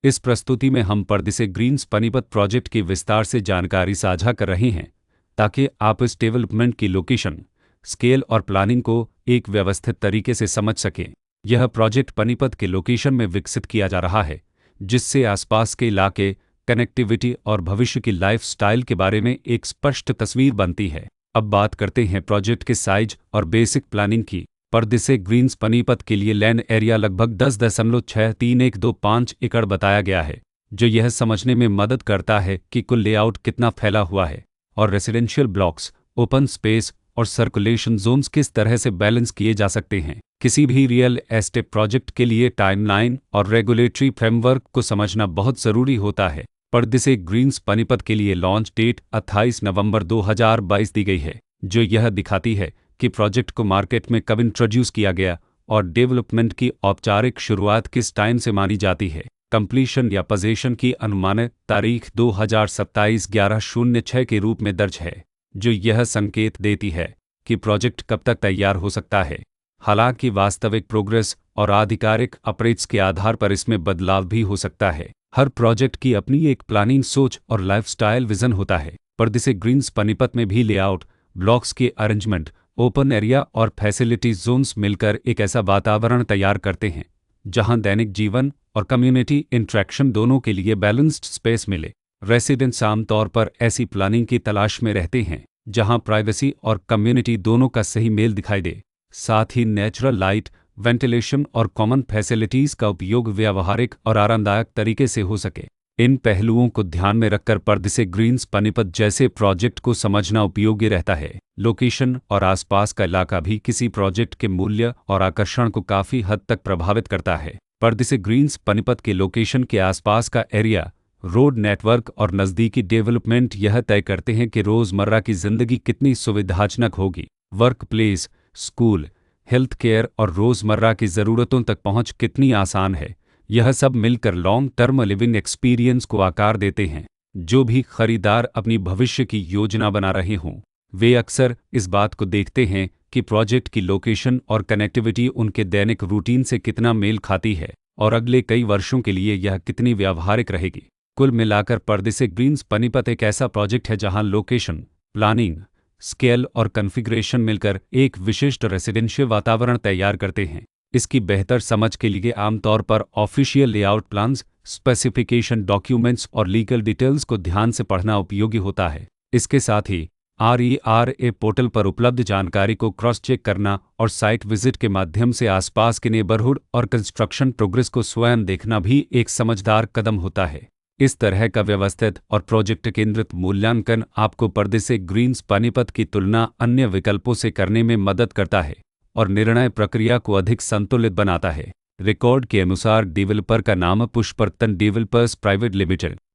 इस प्रस्तुति में हम परदेसी ग्रीन्स पानीपत प्रोजेक्ट की विस्तार से जानकारी साझा कर रहे हैं ताकि आप इस डेवलपमेंट की लोकेशन, स्केल और प्लानिंग को एक व्यवस्थित तरीके से समझ सकें। यह प्रोजेक्ट पानीपत के लोकेशन में विकसित किया जा रहा है, जिससे आसपास के इलाके, कनेक्टिविटी और भविष्य की लाइफस्टाइल के बारे में एक स्पष्ट तस्वीर बनती है। अब बात करते हैं प्रोजेक्ट के साइज और बेसिक प्लानिंग की। परदेसी ग्रीन्स पानीपत के लिए लैंड एरिया लगभग 10.63125 एकड़ बताया गया है, जो यह समझने में मदद करता है कि कुल लेआउट कितना फैला हुआ है और रेसिडेंशियल ब्लॉक्स, ओपन स्पेस और सर्कुलेशन जोन्स किस तरह से बैलेंस किए जा सकते हैं। किसी भी रियल एस्टेट प्रोजेक्ट के लिए टाइमलाइन और रेगुलेटरी फ्रेमवर्क को समझना बहुत ज़रूरी होता है। परदेसी ग्रीन्स पानीपत के लिए लॉन्च डेट 28 नवंबर 2022 दी गई है, जो यह दिखाती है कि प्रोजेक्ट को मार्केट में कब इंट्रोड्यूस किया गया और डेवलपमेंट की औपचारिक शुरुआत किस टाइम से मानी जाती है। कंप्लीशन या पोजीशन की अनुमानित तारीख 2027-11/06 के रूप में दर्ज है, जो यह संकेत देती है कि प्रोजेक्ट कब तक तैयार हो सकता है। हालांकि वास्तविक प्रोग्रेस और आधिकारिक अपडेट्स के आधार पर इसमें बदलाव भी हो सकता है। हर प्रोजेक्ट की अपनी एक प्लानिंग सोच और लाइफस्टाइल विजन होता है। परदेसी ग्रीन्स पानीपत में भी लेआउट, ब्लॉक्स के अरेंजमेंट, ओपन एरिया और फैसिलिटी जोन्स मिलकर एक ऐसा वातावरण तैयार करते हैं जहां दैनिक जीवन और कम्युनिटी इंटरेक्शन दोनों के लिए बैलेंस्ड स्पेस मिले। रेसिडेंट्स आमतौर पर ऐसी प्लानिंग की तलाश में रहते हैं जहां प्राइवेसी और कम्युनिटी दोनों का सही मेल दिखाई दे। साथ ही नेचुरल लाइट, वेंटिलेशन और कॉमन फैसिलिटीज़ का उपयोग व्यावहारिक और आरामदायक तरीके से हो सके। इन पहलुओं को ध्यान में रखकर परदेसी ग्रीन्स पानीपत जैसे प्रोजेक्ट को समझना उपयोगी रहता है। लोकेशन और आसपास का इलाका भी किसी प्रोजेक्ट के मूल्य और आकर्षण को काफ़ी हद तक प्रभावित करता है। परदेसी ग्रीन्स पानीपत के लोकेशन के आसपास का एरिया, रोड नेटवर्क और नज़दीकी डेवलपमेंट यह तय करते हैं कि रोज़मर्रा की ज़िंदगी कितनी सुविधाजनक होगी। Work place, school, health care और रोज़मर्रा की ज़रूरतों तक पहुंच कितनी आसान है। यह सब मिलकर लॉन्ग टर्म लिविंग एक्सपीरियंस को आकार देते हैं। जो भी खरीदार अपनी भविष्य की योजना बना रहे हों, वे अक्सर इस बात को देखते हैं कि प्रोजेक्ट की लोकेशन और कनेक्टिविटी उनके दैनिक रूटीन से कितना मेल खाती है और अगले कई वर्षों के लिए यह कितनी व्यावहारिक रहेगी। कुल मिलाकर परदेसी ग्रीन्स पानीपत एक ऐसा प्रोजेक्ट है जहां लोकेशन, प्लानिंग, स्केल और कॉन्फ़िगरेशन मिलकर एक विशिष्ट रेसिडेंशियल वातावरण तैयार करते हैं। इसकी बेहतर समझ के लिए आमतौर पर official layout plans, specification documents और लीगल डिटेल्स को ध्यान से पढ़ना उपयोगी होता है। इसके साथ ही RERA पोर्टल पर उपलब्ध जानकारी को क्रॉस चेक करना और साइट विजिट के माध्यम से आसपास के नेबरहुड और कंस्ट्रक्शन प्रोग्रेस को स्वयं देखना भी एक समझदार कदम होता है। इस तरह का व्यवस्थित और प्रोजेक्ट केंद्रित मूल्यांकन आपको परदेसी ग्रीन्स पानीपत की तुलना अन्य विकल्पों से करने में मदद करता है और निर्णय प्रक्रिया को अधिक संतुलित बनाता है। रिकॉर्ड के अनुसार डेवलपर का नाम पुष्परतन डेवलपर्स प्राइवेट लिमिटेड